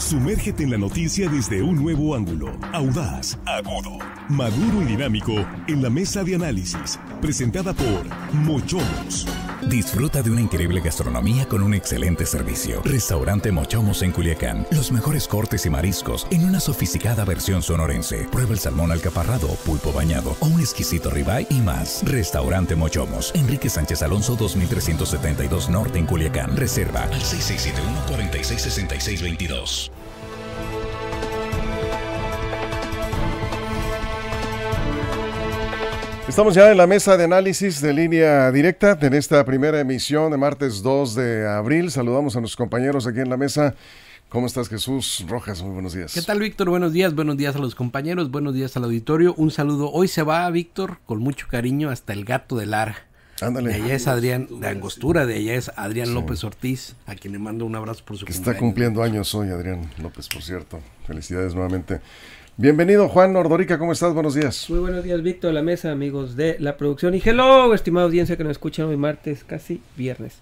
Sumérgete en la noticia desde un nuevo ángulo, audaz, agudo, maduro y dinámico en la mesa de análisis, presentada por Mochomos. Disfruta de una increíble gastronomía con un excelente servicio. Restaurante Mochomos en Culiacán. Los mejores cortes y mariscos en una sofisticada versión sonorense. Prueba el salmón alcaparrado, pulpo bañado o un exquisito ribeye y más. Restaurante Mochomos. Enrique Sánchez Alonso 2372 Norte en Culiacán. Reserva al 6671-466622. Estamos ya en la mesa de análisis de Línea Directa en esta primera emisión de martes 2 de abril. Saludamos a nuestros compañeros aquí en la mesa. ¿Cómo estás, Jesús Rojas? Muy buenos días. ¿Qué tal, Víctor? Buenos días a los compañeros, buenos días al auditorio. Un saludo. Hoy se va, Víctor, con mucho cariño hasta el gato de Lara. Ándale. De allá es Adrián, de Angostura, de allá es Adrián Sí. López Ortiz, a quien le mando un abrazo por su Que cumpleaños. está cumpliendo años hoy, Adrián López, por cierto. Felicidades nuevamente. Bienvenido, Juan Ordorica, ¿cómo estás? Buenos días. Muy buenos días, Víctor, a la mesa, amigos de la producción. Y hello, estimada audiencia que nos escuchan hoy martes, casi viernes.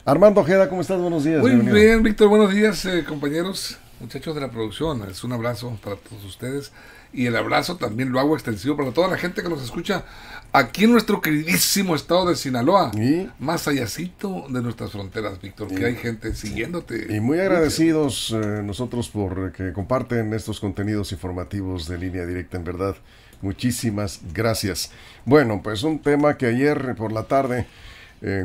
Armando Ojeda, ¿cómo estás? Buenos días. Muy Bienvenido. bien, Víctor, buenos días, compañeros, muchachos de la producción. Es un abrazo para todos ustedes. Y el abrazo también lo hago extensivo para toda la gente que nos escucha aquí en nuestro queridísimo estado de Sinaloa. Y más allácito de nuestras fronteras, Víctor, que hay gente siguiéndote. Y muy agradecidos nosotros por que comparten estos contenidos informativos de Línea Directa, en verdad. Muchísimas gracias. Bueno, pues un tema que ayer por la tarde,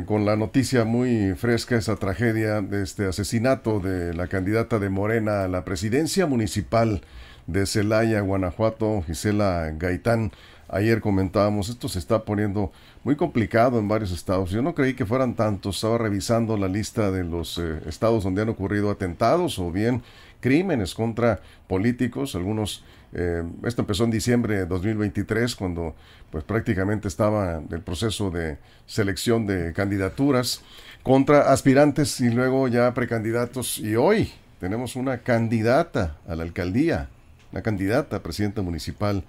con la noticia muy fresca, esa tragedia de este asesinato de la candidata de Morena a la presidencia municipal de Celaya, Guanajuato, Gisela Gaitán. Ayer comentábamos, esto se está poniendo muy complicado en varios estados. Yo no creí que fueran tantos. Estaba revisando la lista de los estados donde han ocurrido atentados o bien crímenes contra políticos. Algunos, esto empezó en diciembre de 2023, cuando pues prácticamente estaba el proceso de selección de candidaturas contra aspirantes y luego ya precandidatos. Y hoy tenemos una candidata a la alcaldía, una candidata a presidenta municipal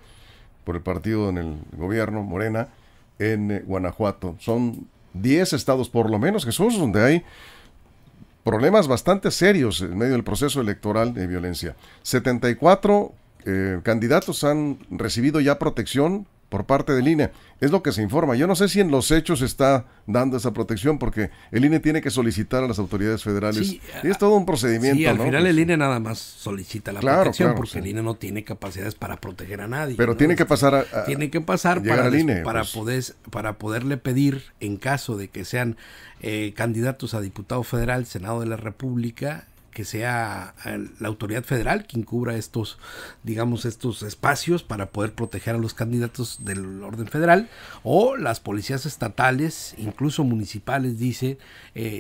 por el partido en el gobierno, Morena, en Guanajuato. Son 10 estados por lo menos, Jesús, donde hay problemas bastante serios en medio del proceso electoral de violencia. 74 candidatos han recibido ya protección por parte del INE. Es lo que se informa. Yo no sé si en los hechos está dando esa protección, porque el INE tiene que solicitar a las autoridades federales. Sí, y es todo un procedimiento, sí, al ¿no? final Pues, el INE nada más solicita la Claro, protección, claro, porque sí. el INE no tiene capacidades para proteger a nadie. pero ¿no? tiene que pasar Tiene que pasar llegar al INE, para pues. poderle pedir, en caso de que sean candidatos a diputado federal, Senado de la República, que sea la autoridad federal quien cubra estos espacios para poder proteger a los candidatos del orden federal, o las policías estatales, incluso municipales, dice,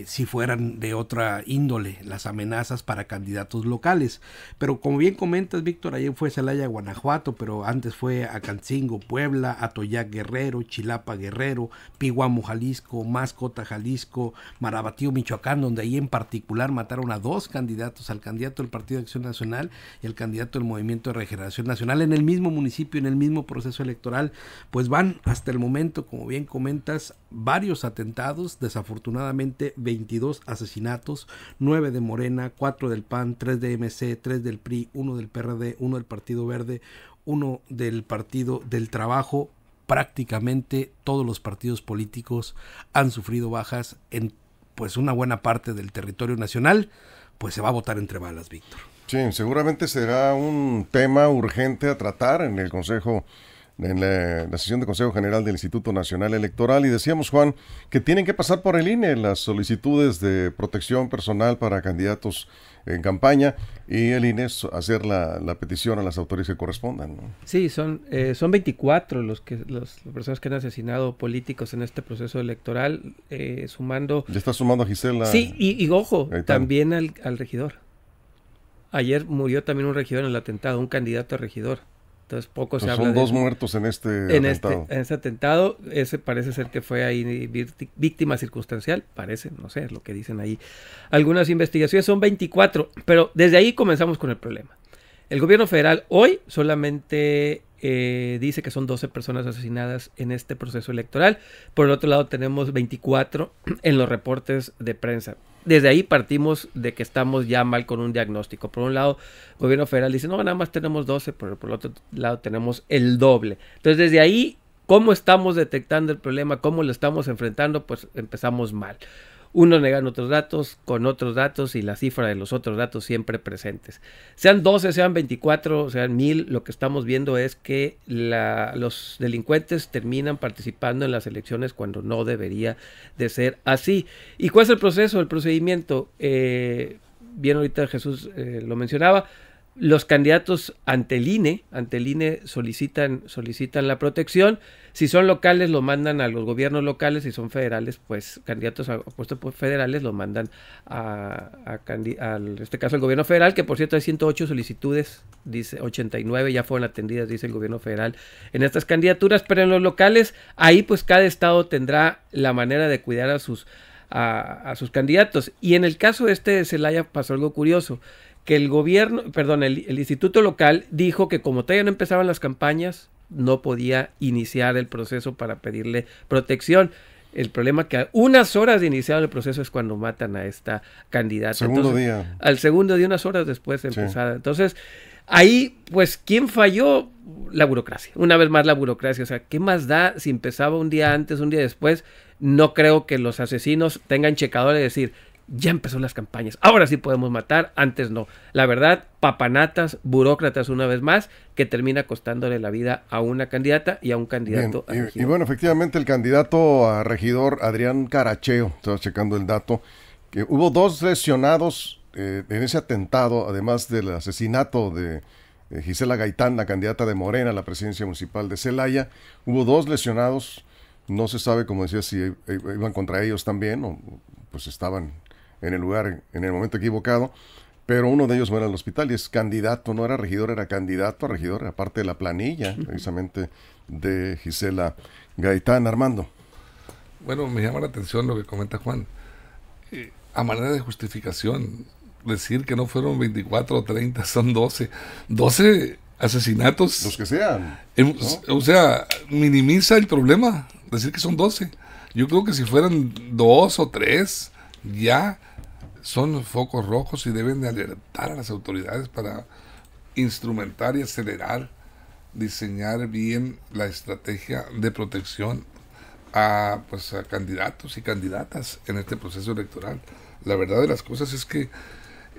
si fueran de otra índole las amenazas para candidatos locales. Pero como bien comentas, Víctor, ayer fue Celaya, Guanajuato, pero antes fue Acancingo, Puebla, Atoyac, Guerrero, Chilapa, Guerrero, Pihuamo, Jalisco, Mascota, Jalisco, Marabatío, Michoacán, donde ahí en particular mataron a dos candidatos, al candidato del Partido de Acción Nacional y al candidato del Movimiento de Regeneración Nacional, en el mismo municipio, en el mismo proceso electoral. Pues van hasta el momento, como bien comentas, varios atentados, desafortunadamente 22 asesinatos, 9 de Morena, 4 del PAN, 3 de MC, 3 del PRI, 1 del PRD, 1 del Partido Verde, 1 del Partido del Trabajo. Prácticamente todos los partidos políticos han sufrido bajas en pues una buena parte del territorio nacional. Pues se va a votar entre balas, Víctor. Sí, seguramente será un tema urgente a tratar en el Consejo, en la sesión de Consejo General del Instituto Nacional Electoral. Y decíamos, Juan, que tienen que pasar por el INE las solicitudes de protección personal para candidatos en campaña, y el INE hacer la petición a las autoridades que correspondan, ¿no? Sí, son 24 las personas que han asesinado políticos en este proceso electoral, sumando... Ya está sumando a Gisela. Sí, y ojo, Gaitán. también al regidor. Ayer murió también un regidor en el atentado, un candidato a regidor. Entonces poco se habla Son de dos eso. muertos en este atentado. En este atentado, ese parece ser que fue ahí víctima circunstancial, parece, no sé, es lo que dicen ahí algunas investigaciones. Son 24, pero desde ahí comenzamos con el problema. El gobierno federal hoy solamente dice que son 12 personas asesinadas en este proceso electoral. Por el otro lado tenemos 24 en los reportes de prensa. Desde ahí partimos de que estamos ya mal con un diagnóstico. Por un lado, el gobierno federal dice, no, nada más tenemos 12, pero por el otro lado tenemos el doble. Entonces, desde ahí, ¿cómo estamos detectando el problema? ¿Cómo lo estamos enfrentando? Pues empezamos mal. Unos negan otros datos con otros datos y la cifra de los otros datos siempre presentes. Sean 12, sean 24, sean 1000, lo que estamos viendo es que los delincuentes terminan participando en las elecciones cuando no debería de ser así. ¿Y cuál es el proceso, el procedimiento? Bien, ahorita Jesús lo mencionaba. Los candidatos ante el INE solicitan la protección. Si son locales, lo mandan a los gobiernos locales. Si son federales, pues candidatos a puestos federales lo mandan en este caso el gobierno federal, que por cierto hay 108 solicitudes, dice 89 ya fueron atendidas, dice el gobierno federal en estas candidaturas, pero en los locales, ahí pues cada estado tendrá la manera de cuidar a sus candidatos. Y en el caso de Celaya pasó algo curioso, que el instituto local dijo que como todavía no empezaban las campañas, no podía iniciar el proceso para pedirle protección. El problema que a unas horas de iniciar el proceso es cuando matan a esta candidata. Al segundo día, unas horas después de empezar. Entonces, ahí, pues, ¿quién falló? La burocracia. Una vez más la burocracia. O sea, ¿qué más da si empezaba un día antes, un día después? No creo que los asesinos tengan checadores y decir, ya empezó las campañas, ahora sí podemos matar, antes no. La verdad, papanatas, burócratas una vez más, que termina costándole la vida a una candidata y a un candidato a regidor. Y bueno, efectivamente el candidato a regidor, Adrián Caracheo, estaba checando el dato, que hubo 2 lesionados en ese atentado, además del asesinato de Gisela Gaitán, la candidata de Morena a la presidencia municipal de Celaya. Hubo 2 lesionados, no se sabe, como decía, si iban contra ellos también o pues estaban en el lugar, en el momento equivocado, pero uno de ellos muere al hospital y es candidato, no era regidor, era candidato a regidor, aparte de la planilla, precisamente, de Gisela Gaitán. Armando. Bueno, me llama la atención lo que comenta Juan. A manera de justificación, decir que no fueron 24 o 30, son 12. 12 asesinatos. Los que sean. ¿No? O sea, minimiza el problema, decir que son 12. Yo creo que si fueran 2 o 3, ya son focos rojos y deben de alertar a las autoridades para instrumentar y acelerar, diseñar bien la estrategia de protección a candidatos y candidatas en este proceso electoral. La verdad de las cosas es que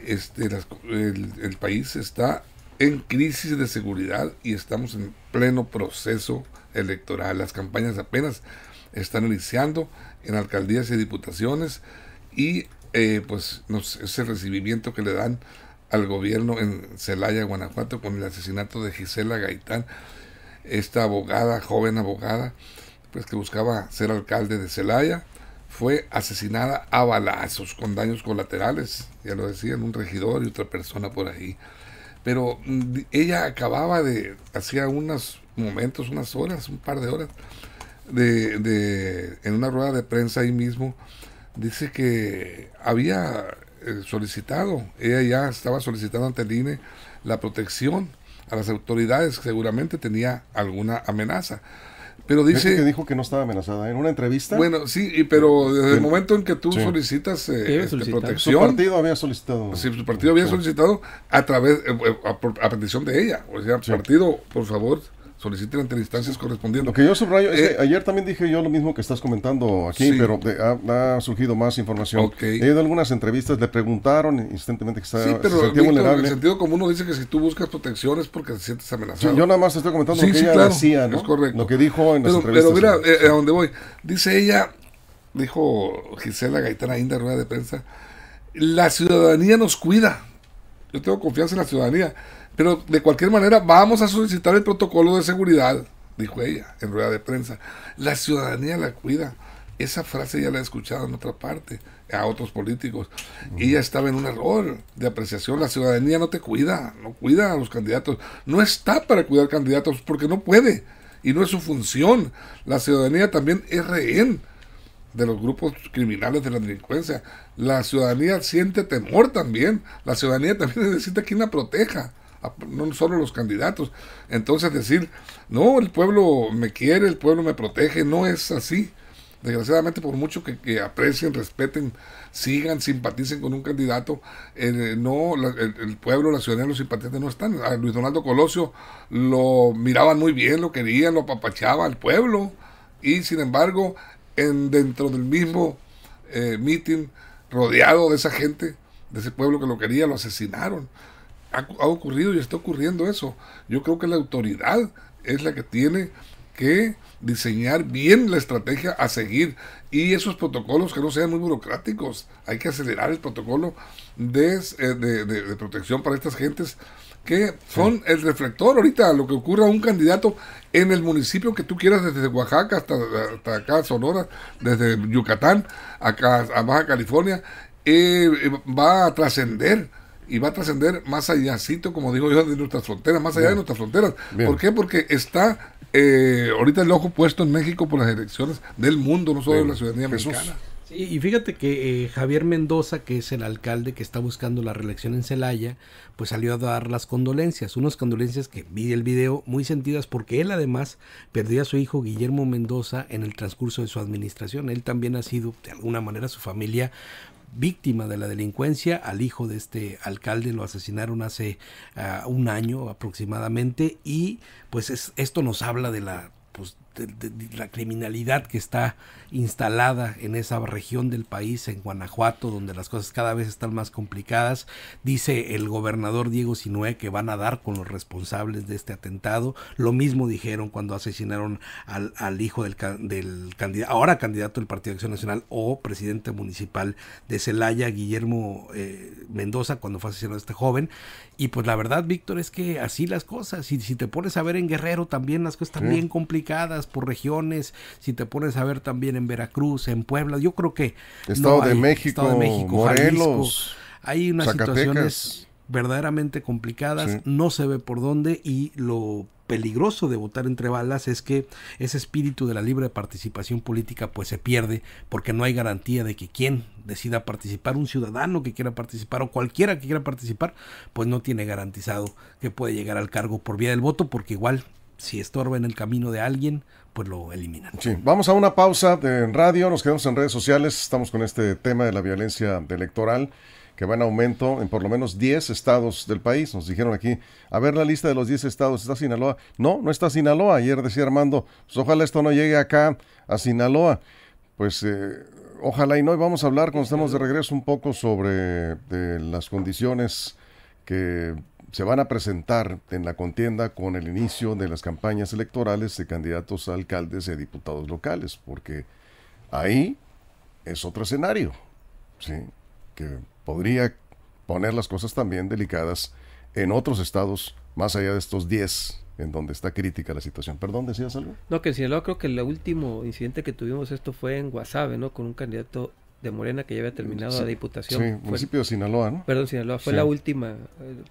el país está en crisis de seguridad y estamos en pleno proceso electoral. Las campañas apenas están iniciando en alcaldías y diputaciones y ese recibimiento que le dan al gobierno en Celaya, Guanajuato, con el asesinato de Gisela Gaitán, esta joven abogada, pues que buscaba ser alcalde de Celaya, fue asesinada a balazos con daños colaterales, ya lo decían, un regidor y otra persona por ahí. Pero ella acababa hacía unos momentos, unas horas, un par de horas, en una rueda de prensa ahí mismo, dice que había solicitado, ella ya estaba solicitando ante el INE la protección a las autoridades, seguramente tenía alguna amenaza. Pero dice que dijo que no estaba amenazada en una entrevista. Bueno, sí, pero desde el momento en que tú solicitas protección, su partido había solicitado. Sí, su partido había solicitado a través a petición de ella, o sea, partido, por favor, soliciten ante las instancias correspondientes. Lo que yo subrayo es que ayer también dije yo lo mismo que estás comentando aquí, pero ha surgido más información. He ido a algunas entrevistas, le preguntaron instantáneamente que se sentía vulnerable. El sentido común dice que si tú buscas protección es porque te sientes amenazado. Sí, yo nada más estoy comentando lo que ella decía, ¿no? Es correcto. Lo que dijo en las entrevistas. Pero mira, a dónde voy. Dice ella, dijo Gisela Gaitán ahí en la rueda de prensa, la ciudadanía nos cuida. Yo tengo confianza en la ciudadanía. Pero de cualquier manera vamos a solicitar el protocolo de seguridad, dijo ella en rueda de prensa. La ciudadanía la cuida. Esa frase ya la he escuchado en otra parte, a otros políticos. Ella estaba en un error de apreciación. La ciudadanía no te cuida, no cuida a los candidatos. No está para cuidar candidatos porque no puede y no es su función. La ciudadanía también es rehén de los grupos criminales, de la delincuencia. La ciudadanía siente temor también. La ciudadanía también necesita quien la proteja. no solo los candidatos. Entonces decir, no, el pueblo me quiere, el pueblo me protege, no es así. Desgraciadamente, por mucho que aprecien, respeten, sigan, simpaticen con un candidato, el pueblo, la ciudadanía, los simpatizantes no están. A Luis Donaldo Colosio lo miraban muy bien, lo querían, lo apapachaba al pueblo, y sin embargo, dentro del mismo meeting, rodeado de esa gente, de ese pueblo que lo quería, lo asesinaron. Ha ocurrido y está ocurriendo eso. Yo creo que la autoridad es la que tiene que diseñar bien la estrategia a seguir, y esos protocolos que no sean muy burocráticos. Hay que acelerar el protocolo de protección para estas gentes que son el reflector ahorita a lo que ocurra a un candidato en el municipio que tú quieras, desde Oaxaca hasta acá Sonora, desde Yucatán acá a Baja California. Va a trascender, y va a trascender más allácito, como digo yo, de nuestras fronteras, más allá de nuestras fronteras. Bien. ¿Por qué? Porque está ahorita el ojo puesto en México por las elecciones del mundo, no solo de la ciudadanía mexicana. Sí, y fíjate que Javier Mendoza, que es el alcalde que está buscando la reelección en Celaya, pues salió a dar unas condolencias que vi el video muy sentidas, porque él además perdió a su hijo Guillermo Mendoza en el transcurso de su administración. Él también ha sido, de alguna manera, su familia víctima de la delincuencia. Al hijo de este alcalde lo asesinaron hace un año aproximadamente, y pues esto nos habla de la la criminalidad que está instalada en esa región del país, en Guanajuato, donde las cosas cada vez están más complicadas. Dice el gobernador Diego Sinue que van a dar con los responsables de este atentado. Lo mismo dijeron cuando asesinaron al hijo del candidato, ahora candidato del Partido de Acción Nacional o presidente municipal de Celaya, Guillermo Mendoza, cuando fue asesinado este joven. Y pues la verdad, Víctor, es que así las cosas. Y si te pones a ver en Guerrero también, las cosas están bien complicadas por regiones. Si te pones a ver también en Veracruz, en Puebla, yo creo que Estado de México, Jalisco, Morelos, hay unas Zacatecas, situaciones verdaderamente complicadas, no se ve por dónde, y lo peligroso de votar entre balas es que ese espíritu de la libre participación política pues se pierde, porque no hay garantía de que quien decida participar, un ciudadano que quiera participar o cualquiera que quiera participar, pues no tiene garantizado que puede llegar al cargo por vía del voto, porque igual si estorba en el camino de alguien, pues lo eliminan. Sí, vamos a una pausa en radio, nos quedamos en redes sociales, estamos con este tema de la violencia electoral que va en aumento en por lo menos 10 estados del país. Nos dijeron aquí, a ver la lista de los 10 estados, ¿está Sinaloa? No, no está Sinaloa. Ayer decía Armando, pues ojalá esto no llegue acá a Sinaloa. Pues ojalá y no. Y vamos a hablar cuando estemos de regreso un poco sobre las condiciones que se van a presentar en la contienda con el inicio de las campañas electorales de candidatos a alcaldes y diputados locales, porque ahí es otro escenario, ¿sí?, que podría poner las cosas también delicadas en otros estados, más allá de estos 10, en donde está crítica la situación. Perdón, ¿decías algo? No, que en Sinaloa creo que el último incidente que tuvimos esto fue en Guasave, ¿no? Con un candidato de Morena que ya había terminado la diputación. Sí, municipio de Sinaloa, ¿no? Perdón, Sinaloa, fue la última,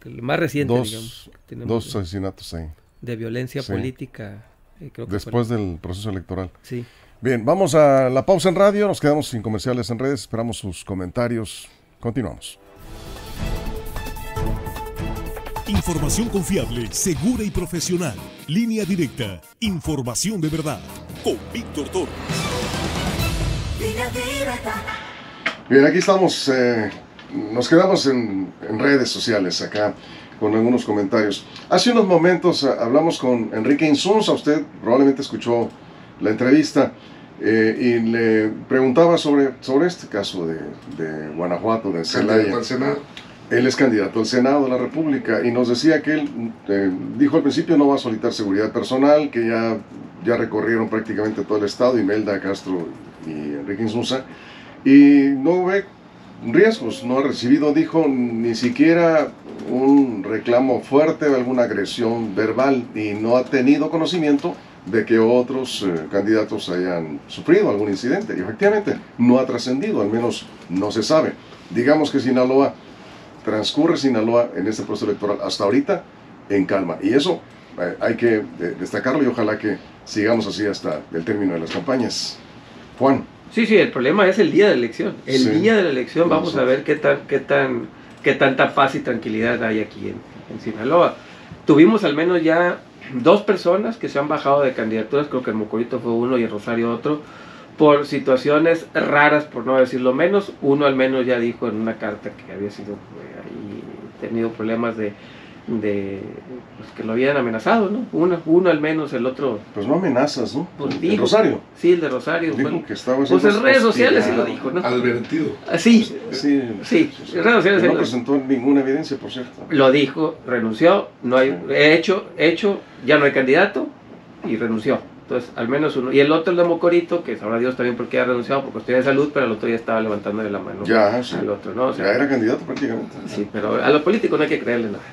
el más reciente, digamos. Dos asesinatos ahí. De violencia política. Creo que después del proceso electoral. Sí. Bien, vamos a la pausa en radio, nos quedamos sin comerciales en redes, esperamos sus comentarios. Continuamos. Información confiable, segura y profesional. Línea directa. Información de verdad. Con Víctor Torres. Bien, aquí estamos. Nos quedamos en redes sociales acá con algunos comentarios. Hace unos momentos hablamos con Enrique Insunza. Usted probablemente escuchó la entrevista. Y le preguntaba sobre este caso de Guanajuato, de Celaya. Él es candidato al Senado de la República y nos decía que él dijo al principio no va a solicitar seguridad personal, que ya recorrieron prácticamente todo el estado, Imelda Castro y Enrique Insunza, y no ve riesgos, no ha recibido, dijo, ni siquiera un reclamo fuerte o alguna agresión verbal, y no ha tenido conocimiento de que otros candidatos hayan sufrido algún incidente. Y efectivamente no ha trascendido, al menos no se sabe. Digamos que transcurre Sinaloa en este proceso electoral hasta ahorita en calma. Y eso hay que destacarlo, y ojalá que sigamos así hasta el término de las campañas. Juan. Sí, el problema es el día de la elección. Día de la elección vamos a ver qué tanta paz y tranquilidad hay aquí en Sinaloa. Tuvimos al menos ya 2 personas que se han bajado de candidaturas, creo que el Mocorito fue uno y el Rosario otro, por situaciones raras, por no decirlo menos. Uno al menos ya dijo en una carta que había sido ahí, tenido problemas de pues, que lo habían amenazado, ¿no? Uno al menos, el otro... Pues no amenazas, ¿no? Pues ¿El dijo, Rosario? Sí, el de Rosario. Dijo que estaba pues en redes sociales sí lo dijo, ¿no? Advertido. Sí, Sí, en redes sociales no presentó ninguna evidencia, por cierto. lo dijo, renunció, no hay hecho, ya no hay candidato y renunció. Entonces, al menos uno. Y el otro, el de Mocorito, que sabrá Dios también porque ha renunciado por cuestiones de salud, pero el otro ya estaba levantándole la mano Ya, sí. al otro, ¿no? O sea, Ya era candidato prácticamente. sí, pero a los políticos no hay que creerle nada.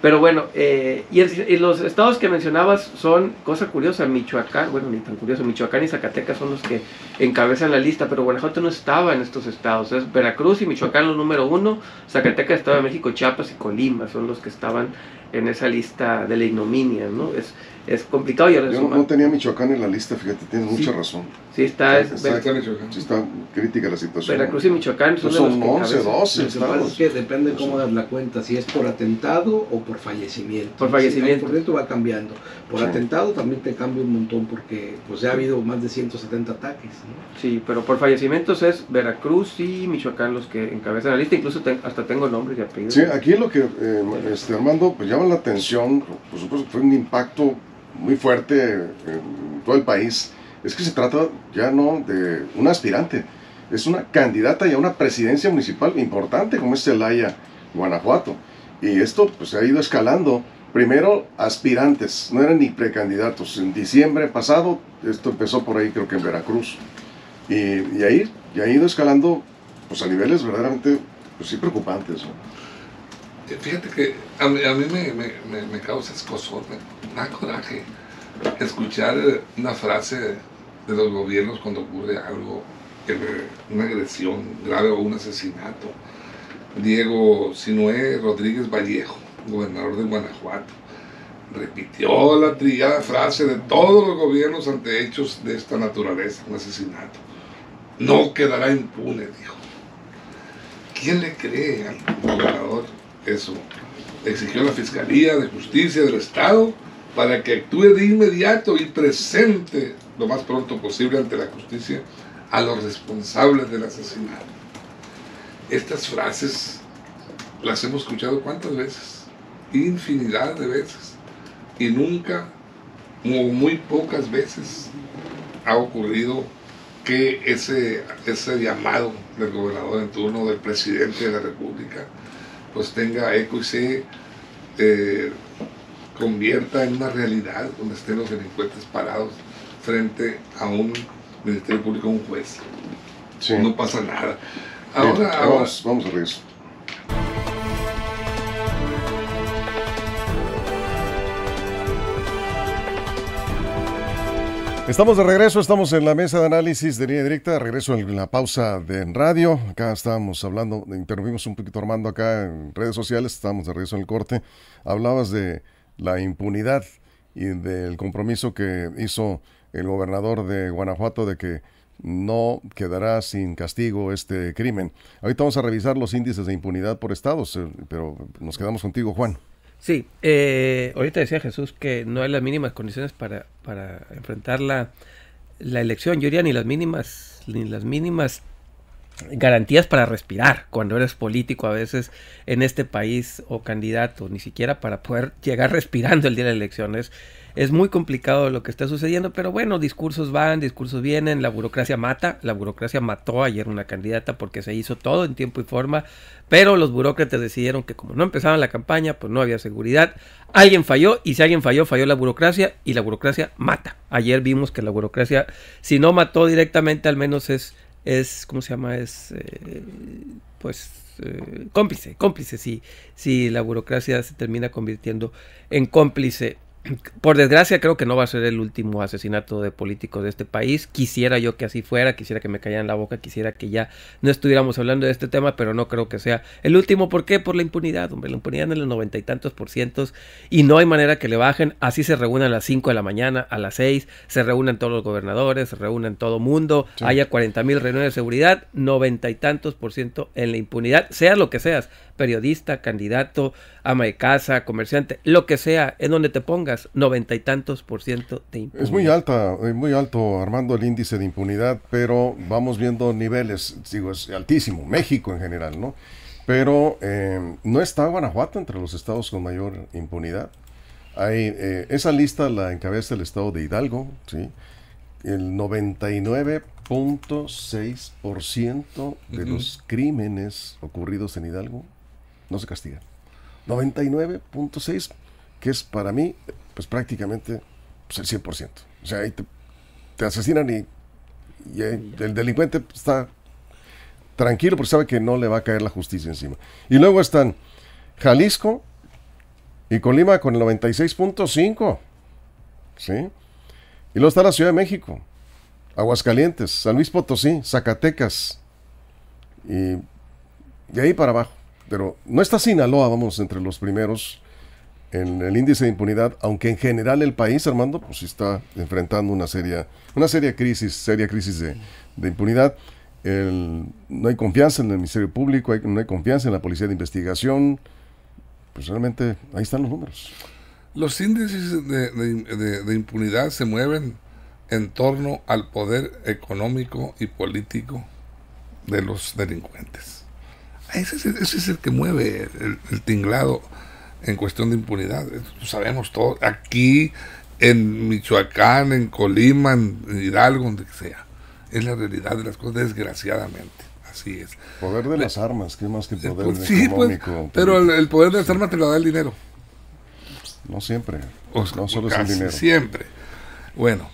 Pero bueno, y los estados que mencionabas son, cosa curiosa, Michoacán, bueno, ni tan curioso, Michoacán y Zacatecas son los que encabezan la lista, pero Guanajuato no estaba en estos estados. Es Veracruz y Michoacán los número 1, Zacatecas, Estado de México, Chiapas y Colima son los que estaban en esa lista de la ignominia, ¿no? Es complicado. Yo no tenía Michoacán en la lista, fíjate, tienes mucha razón. Sí, está Crítica la situación. Veracruz y Michoacán pues son 11, 12 Lo que pasa estados. es que depende cómo das la cuenta, si es por atentado o por fallecimiento. Por fallecimiento. Por dentro va cambiando. Por Sí. atentado también te cambia un montón porque pues ya ha habido más de 170 ataques, ¿no? Sí, pero por fallecimientos es Veracruz y Michoacán los que encabezan la lista, incluso hasta tengo nombres y apellidos. Sí, aquí lo que, Armando, pues llama la atención, por supuesto que fue un impacto muy fuerte en todo el país, es que se trata ya no de una aspirante, es una candidata ya a una presidencia municipal importante como es Celaya, Guanajuato, y esto pues ha ido escalando. Primero aspirantes, no eran ni precandidatos. En diciembre pasado, esto empezó por ahí creo que en Veracruz, y ahí ya ha ido escalando pues a niveles verdaderamente pues sí preocupantes, ¿no? Fíjate que a mí me causa escozor, me da coraje escuchar una frase de los gobiernos cuando ocurre algo, una agresión grave o un asesinato. Diego Sinué Rodríguez Vallejo, gobernador de Guanajuato, repitió la trillada frase de todos los gobiernos ante hechos de esta naturaleza, un asesinato. No quedará impune, dijo. ¿Quién le cree al gobernador eso? Exigió a la Fiscalía de Justicia del Estado para que actúe de inmediato y presente lo más pronto posible ante la justicia a los responsables del asesinato. Estas frases las hemos escuchado ¿cuántas veces? Infinidad de veces. Y nunca, o muy pocas veces, ha ocurrido que ese llamado del gobernador en turno, del presidente de la República, pues tenga eco y se convierta en una realidad donde estén los delincuentes parados frente a un Ministerio Público, un juez. Sí. No pasa nada. Bien, Ahora vamos a regreso. Estamos de regreso, estamos en la mesa de análisis de Línea Directa, de regreso en la pausa de en radio. Acá estábamos hablando, interrumpimos un poquito Armando acá en redes sociales, estábamos de regreso en el corte. Hablabas de la impunidad y del compromiso que hizo el gobernador de Guanajuato de que no quedará sin castigo este crimen. Ahorita vamos a revisar los índices de impunidad por estados, pero nos quedamos contigo, Juan. Sí, ahorita decía Jesús que no hay las mínimas condiciones para enfrentar la elección. Yo diría ni las mínimas garantías para respirar cuando eres político a veces en este país o candidato, ni siquiera para poder llegar respirando el día de la elección. Es muy complicado lo que está sucediendo, pero bueno, discursos van, discursos vienen, la burocracia mata, la burocracia mató ayer una candidata porque se hizo todo en tiempo y forma, pero los burócratas decidieron que como no empezaban la campaña, pues no había seguridad, alguien falló, y si alguien falló la la burocracia, y la burocracia mata. Ayer vimos que la burocracia, si no mató directamente, al menos es ¿cómo se llama? Cómplice, si la burocracia se termina convirtiendo en cómplice Por desgracia, creo que no va a ser el último asesinato de políticos de este país. Quisiera yo que así fuera, quisiera que me callaran la boca, quisiera que ya no estuviéramos hablando de este tema, pero no creo que sea el último. ¿Por qué? Por la impunidad, hombre. La impunidad en los 90 y tantos % y no hay manera que le bajen. Así se reúnen a las 5 de la mañana, a las 6, se reúnen todos los gobernadores, se reúnen todo mundo, sí. Haya 40,000 reuniones de seguridad, 90 y tantos % en la impunidad, seas lo que seas, periodista, candidato, ama de casa, comerciante, lo que sea, en donde te pongas, 90 y tantos % de impunidad. Es muy alto, Armando, el índice de impunidad, pero vamos viendo niveles, digo, es altísimo, México en general, ¿no? Pero no está Guanajuato entre los estados con mayor impunidad. Hay, esa lista la encabeza el estado de Hidalgo, ¿sí? El 99.6% de los crímenes ocurridos en Hidalgo no se castigan. 99.6%, que es para mí, pues prácticamente pues el 100%. O sea, ahí te asesinan y el delincuente está tranquilo porque sabe que no le va a caer la justicia encima. Y luego están Jalisco y Colima con el 96.5%, ¿sí? Y luego está la Ciudad de México, Aguascalientes, San Luis Potosí, Zacatecas, y de ahí para abajo. Pero no está Sinaloa, vamos, entre los primeros en el índice de impunidad, aunque en general el país, Armando, pues está enfrentando una seria crisis de impunidad. No hay confianza en el Ministerio Público, no hay confianza en la Policía de Investigación. Pues realmente ahí están los números. Los índices de impunidad se mueven en torno al poder económico y político de los delincuentes. Ese es el que mueve el tinglado en cuestión de impunidad. Lo sabemos todo. Aquí, en Michoacán, en Colima, en Hidalgo, donde sea. Es la realidad de las cosas, desgraciadamente. Así es. Poder de las armas, ¿qué más que poder económico? Pues, pero el poder de las armas te lo da el dinero. No siempre. No solo es el dinero. Siempre. Bueno,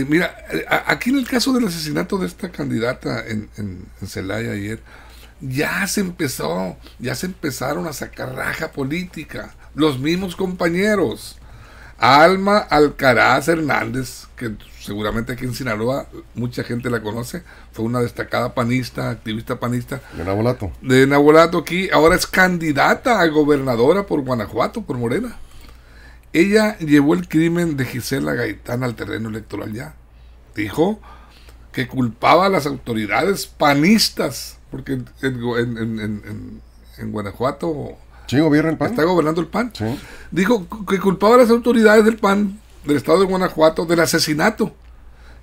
mira, aquí en el caso del asesinato de esta candidata en Celaya ayer, ya se empezaron a sacar raja política. Los mismos compañeros. Alma Alcaraz Hernández, que seguramente aquí en Sinaloa mucha gente la conoce, fue una destacada panista, activista panista. De Nabolato aquí, ahora es candidata a gobernadora por Guanajuato, por Morena. Ella llevó el crimen de Gisela Gaitán al terreno electoral ya. Dijo que culpaba a las autoridades panistas, porque en Guanajuato... Sí, gobierna el PAN. Está gobernando el PAN. Sí. Dijo que culpaba a las autoridades del PAN, del estado de Guanajuato, del asesinato.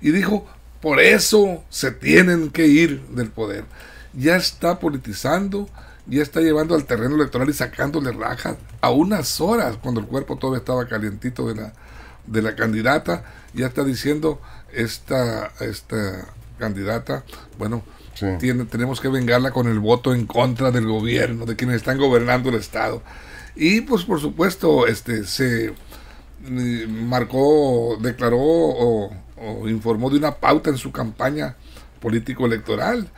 Y dijo, por eso se tienen que ir del poder. Ya está politizando, ya está llevando al terreno electoral y sacándole rajas a unas horas, cuando el cuerpo todavía estaba calientito de la candidata. Ya está diciendo esta candidata, bueno... Sí. Tenemos que vengarla con el voto en contra del gobierno, de quienes están gobernando el estado. Y pues por supuesto se declaró o informó de una pauta en su campaña político-electoral.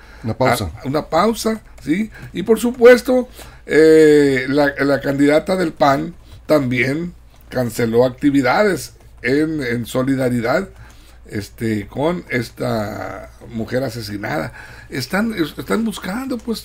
Una pausa, ¿sí? Y por supuesto la candidata del PAN también canceló actividades en solidaridad con esta mujer asesinada. Están buscando pues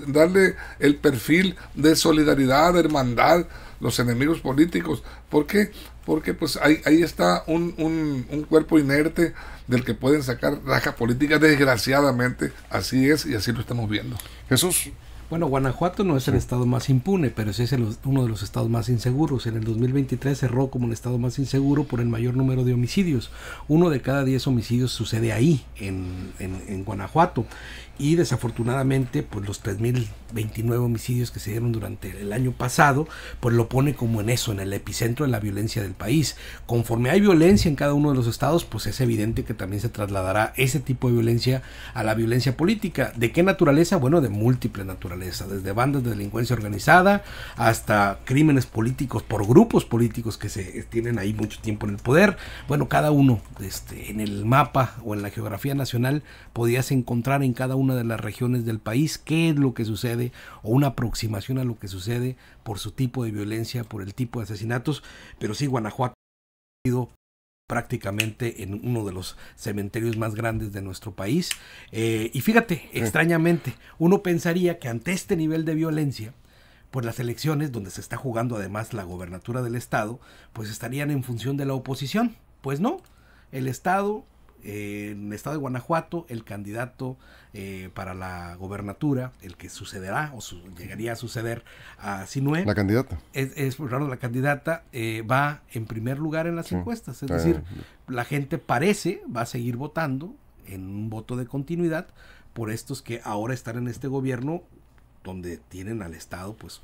darle el perfil de solidaridad, de hermandad, los enemigos políticos. ¿Por qué? Porque pues ahí está un cuerpo inerte del que pueden sacar raja política, desgraciadamente. Así es, y así lo estamos viendo. Jesús. Bueno, Guanajuato no es el estado más impune, pero sí es uno de los estados más inseguros. En el 2023 cerró como el estado más inseguro por el mayor número de homicidios. 1 de cada 10 homicidios sucede ahí, en Guanajuato. Y desafortunadamente, pues los 3.029 homicidios que se dieron durante el año pasado, pues lo pone como en el epicentro de la violencia del país. Conforme hay violencia en cada uno de los estados, pues es evidente que también se trasladará ese tipo de violencia a la violencia política. ¿De qué naturaleza? Bueno, de múltiple naturaleza. naturaleza, desde bandas de delincuencia organizada hasta crímenes políticos por grupos políticos que se tienen ahí mucho tiempo en el poder. Bueno, cada uno en el mapa o en la geografía nacional podías encontrar en cada una de las regiones del país qué es lo que sucede o una aproximación a lo que sucede por su tipo de violencia, por el tipo de asesinatos. Pero sí, Guanajuato ha sido prácticamente en uno de los cementerios más grandes de nuestro país, y fíjate, extrañamente uno pensaría que ante este nivel de violencia, pues las elecciones donde se está jugando además la gobernatura del estado, pues estarían en función de la oposición. Pues no, el estado, en el estado de Guanajuato, el candidato para la gobernatura, el que sucederá o llegaría a suceder a Sinué, la candidata la candidata va en primer lugar en las encuestas, es decir, la gente parece va a seguir votando en un voto de continuidad por estos que ahora están en este gobierno, donde tienen al estado pues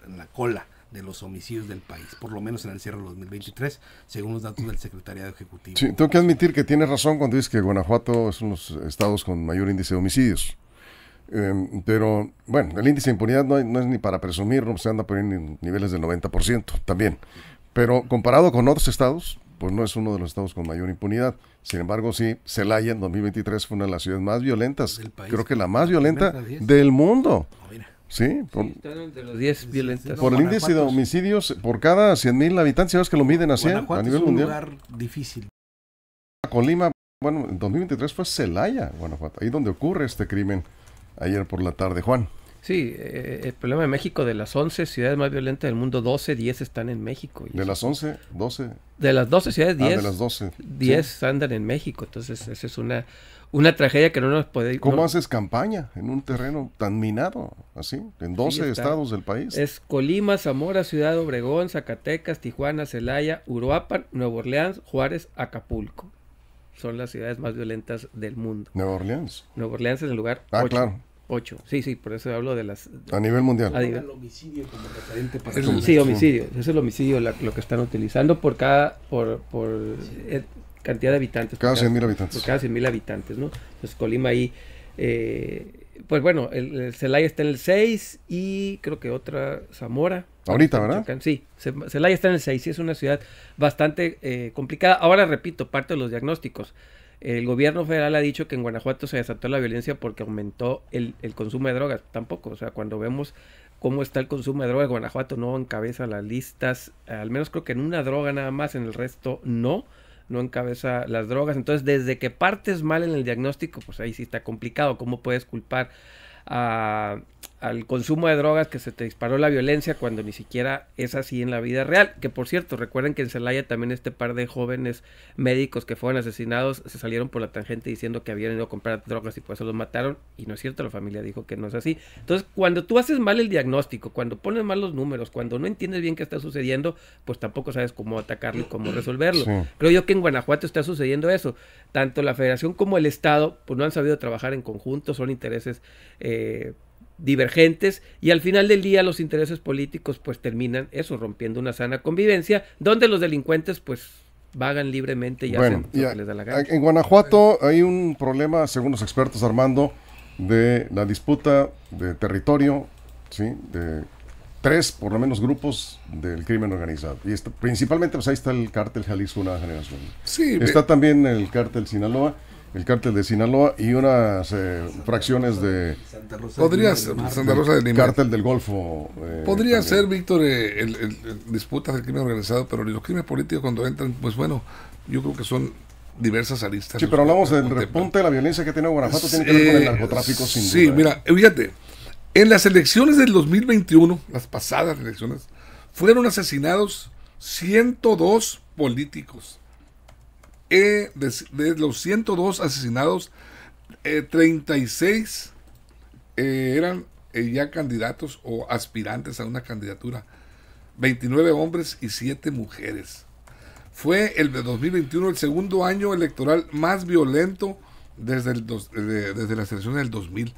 en la cola de los homicidios del país, por lo menos en el cierre del 2023, según los datos del Secretariado Ejecutivo. Sí, tengo que admitir que tienes razón cuando dices que Guanajuato es uno de los estados con mayor índice de homicidios. Pero, bueno, el índice de impunidad no es ni para presumir, no se anda por en niveles del 90% también. Pero comparado con otros estados, pues no es uno de los estados con mayor impunidad. Sin embargo, sí, Celaya en 2023 fue una de las ciudades más violentas, del país, creo que la más violenta del mundo. Sí, de los 10 violentas. Por el índice de homicidios por cada 100,000 habitantes, ¿sabes que lo miden así a nivel mundial? Es un lugar difícil. Colima, bueno, en 2023 fue Celaya, Guanajuato, ahí donde ocurre este crimen ayer por la tarde, Juan. Sí, el problema de México, de las 11 ciudades más violentas del mundo, 10 están en México. De las 11, 12. De las 12 ciudades, 10, de las 12, 10 sí, andan en México. Entonces, esa es una tragedia que no nos puede... ¿Cómo haces campaña en un terreno tan minado, así, en 12 estados del país? Es Colima, Zamora, Ciudad Obregón, Zacatecas, Tijuana, Celaya, Uruapan, Nueva Orleans, Juárez, Acapulco. Son las ciudades más violentas del mundo. Nueva Orleans. Nueva Orleans es el lugar 8. Claro. 8. Sí, por eso hablo de las... A nivel mundial. El homicidio como referente para sí, homicidio. Es el homicidio lo que están utilizando por cantidad de habitantes. Cada 100,000 habitantes. Por cada 100,000 habitantes, ¿no? Entonces Colima ahí, pues bueno, el Celaya está en el 6 y creo que otra, Zamora. Ahorita, ¿verdad? Sí, Celaya está en el 6 y es una ciudad bastante complicada. Ahora repito, parte de los diagnósticos. El gobierno federal ha dicho que en Guanajuato se desató la violencia porque aumentó el consumo de drogas. Tampoco, o sea, cuando vemos cómo está el consumo de drogas, Guanajuato no encabeza las listas, al menos creo que en una droga nada más, en el resto no encabeza las drogas. Entonces, desde que partes mal en el diagnóstico, pues ahí sí está complicado. ¿Cómo puedes culpar al consumo de drogas que se te disparó la violencia cuando ni siquiera es así en la vida real? Que por cierto, recuerden que en Celaya también este par de jóvenes médicos que fueron asesinados se salieron por la tangente diciendo que habían ido a comprar drogas y por eso los mataron, y no es cierto, la familia dijo que no es así. Entonces, cuando tú haces mal el diagnóstico, cuando pones mal los números, cuando no entiendes bien qué está sucediendo, pues tampoco sabes cómo atacarlo y cómo resolverlo. Sí. Creo yo que en Guanajuato está sucediendo eso. Tanto la federación como el estado pues no han sabido trabajar en conjunto, son intereses divergentes, y al final del día los intereses políticos pues terminan eso, rompiendo una sana convivencia donde los delincuentes pues vagan libremente y hacen lo que les da la gana. En Guanajuato hay un problema, según los expertos, Armando, de la disputa de territorio, ¿sí? De 3 por lo menos grupos del crimen organizado, y principalmente pues ahí está el cártel Jalisco Nueva Generación, sí, está también el cártel Sinaloa, el cártel de Sinaloa y unas fracciones de Santa Rosa de Lima, cártel del Golfo. Podría ser, Víctor, el disputas del crimen organizado, pero los crímenes políticos cuando entran, pues bueno, yo creo que son diversas aristas. Sí, pero hablamos del repunte de la violencia que tiene Guanajuato, tiene que ver con el narcotráfico, sin duda. Sí, mira, fíjate, en las elecciones del 2021, las pasadas elecciones, fueron asesinados 102 políticos. De los 102 asesinados, 36 eran ya candidatos o aspirantes a una candidatura, 29 hombres y 7 mujeres. Fue el de 2021 el segundo año electoral más violento desde las elecciones del 2000,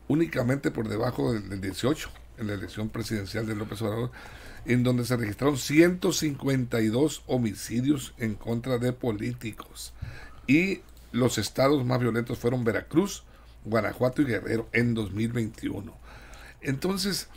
únicamente por debajo del 18, en la elección presidencial de López Obrador, en donde se registraron 152 homicidios en contra de políticos. Y los estados más violentos fueron Veracruz, Guanajuato y Guerrero en 2021. Entonces,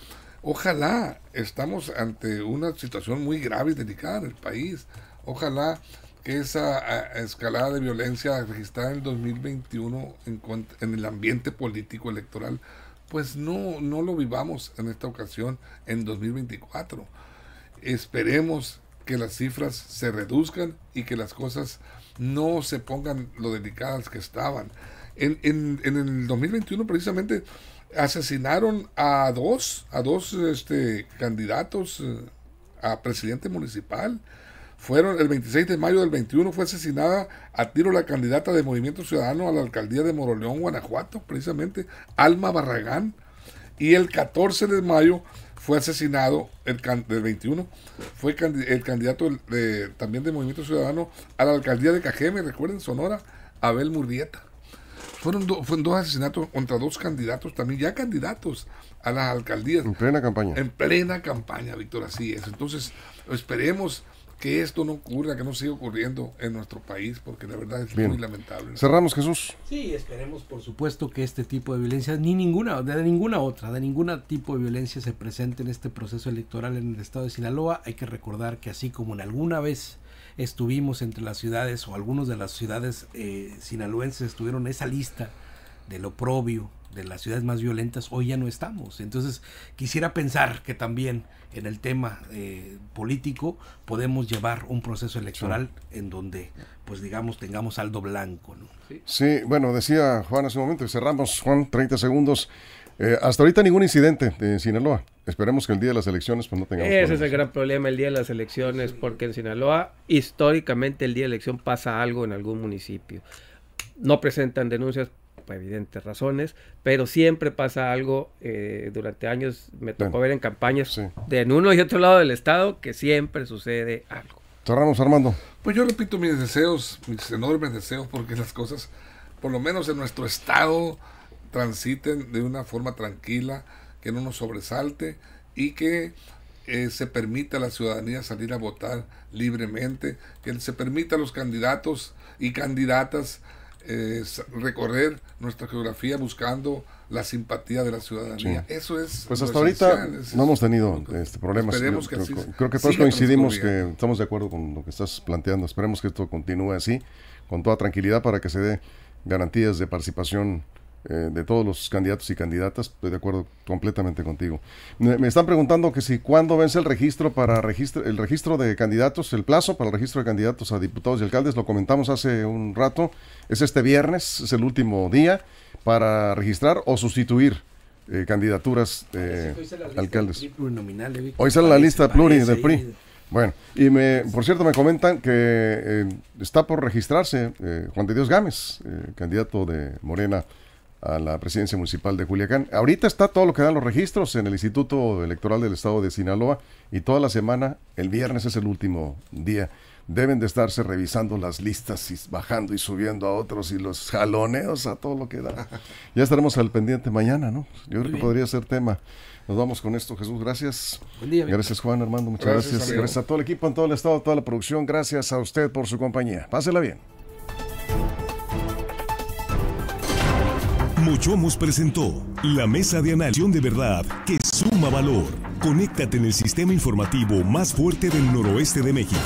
ojalá, estamos ante una situación muy grave y delicada en el país. Ojalá que esa escalada de violencia registrada en el 2021 en el ambiente político electoral, pues no lo vivamos en esta ocasión en 2024. Esperemos que las cifras se reduzcan y que las cosas no se pongan lo delicadas que estaban. En el 2021 precisamente asesinaron a dos candidatos a presidente municipal. El 26 de mayo del 21 fue asesinada a tiro la candidata de Movimiento Ciudadano a la alcaldía de Moroleón, Guanajuato, precisamente, Alma Barragán. Y el 14 de mayo fue asesinado, del 21, fue el candidato también de Movimiento Ciudadano a la alcaldía de Cajeme, recuerden, Sonora, Abel Murrieta. Fueron dos asesinatos contra dos candidatos, también ya candidatos a las alcaldías. En plena campaña. En plena campaña, Víctor, así es. Entonces, esperemos que esto no ocurra, que no siga ocurriendo en nuestro país, porque la verdad es muy lamentable. Cerramos, Jesús. Sí, esperemos, por supuesto, que este tipo de violencia, de ningún tipo de violencia se presente en este proceso electoral en el estado de Sinaloa. Hay que recordar que así como en alguna vez estuvimos entre las ciudades, o algunas de las ciudades sinaloenses estuvieron en esa lista del oprobio, de las ciudades más violentas, hoy ya no estamos. Entonces quisiera pensar que también en el tema político podemos llevar un proceso electoral en donde, pues digamos, tengamos saldo blanco, ¿no? Sí, bueno, decía Juan hace un momento, y cerramos, Juan, 30 segundos. Hasta ahorita ningún incidente en Sinaloa. Esperemos que el día de las elecciones pues no tengamos Ese es el gran problema, el día de las elecciones, porque en Sinaloa históricamente el día de elección pasa algo en algún municipio. No presentan denuncias por evidentes razones, pero siempre pasa algo. Durante años me tocó ver en campañas de en uno y otro lado del estado que siempre sucede algo. Cerramos, Armando. Pues yo repito mis deseos, mis enormes deseos, porque las cosas, por lo menos en nuestro estado, transiten de una forma tranquila, que no nos sobresalte y que se permita a la ciudadanía salir a votar libremente, que se permita a los candidatos y candidatas recorrer nuestra geografía buscando la simpatía de la ciudadanía. Sí. Eso es. Pues hasta ahorita no hemos tenido problemas. Esperemos que creo que todos coincidimos que estamos de acuerdo con lo que estás planteando. Esperemos que esto continúe así, con toda tranquilidad, para que se dé garantías de participación de todos los candidatos y candidatas. Estoy de acuerdo completamente contigo. Me están preguntando que si cuándo vence el registro el registro de candidatos, el plazo para el registro de candidatos a diputados y alcaldes. Lo comentamos hace un rato. Es este viernes, es el último día para registrar o sustituir candidaturas de alcaldes. Hoy sale la lista pluri del PRI. Bueno, y por cierto me comentan que está por registrarse Juan de Dios Gámez, candidato de Morena a la presidencia municipal de Culiacán. Ahorita está todo lo que dan los registros en el Instituto Electoral del Estado de Sinaloa, y toda la semana, el viernes es el último día. Deben de estarse revisando las listas y bajando y subiendo a otros, y los jaloneos a todo lo que da. Ya estaremos al pendiente mañana, ¿no? Yo creo que podría ser tema. Nos vamos con esto, Jesús, gracias. Buen día, gracias, Juan, Armando, muchas gracias. Gracias a todo el equipo en todo el estado, toda la producción. Gracias a usted por su compañía. Pásela bien. Mochomos presentó la mesa de análisis de verdad que suma valor. Conéctate en el sistema informativo más fuerte del noroeste de México.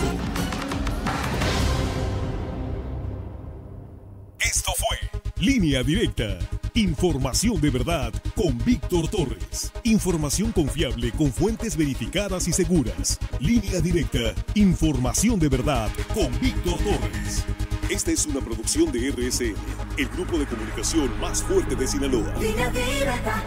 Esto fue Línea Directa. Información de verdad con Víctor Torres. Información confiable con fuentes verificadas y seguras. Línea Directa. Información de verdad con Víctor Torres. Esta es una producción de RSN, el grupo de comunicación más fuerte de Sinaloa. Línea Directa.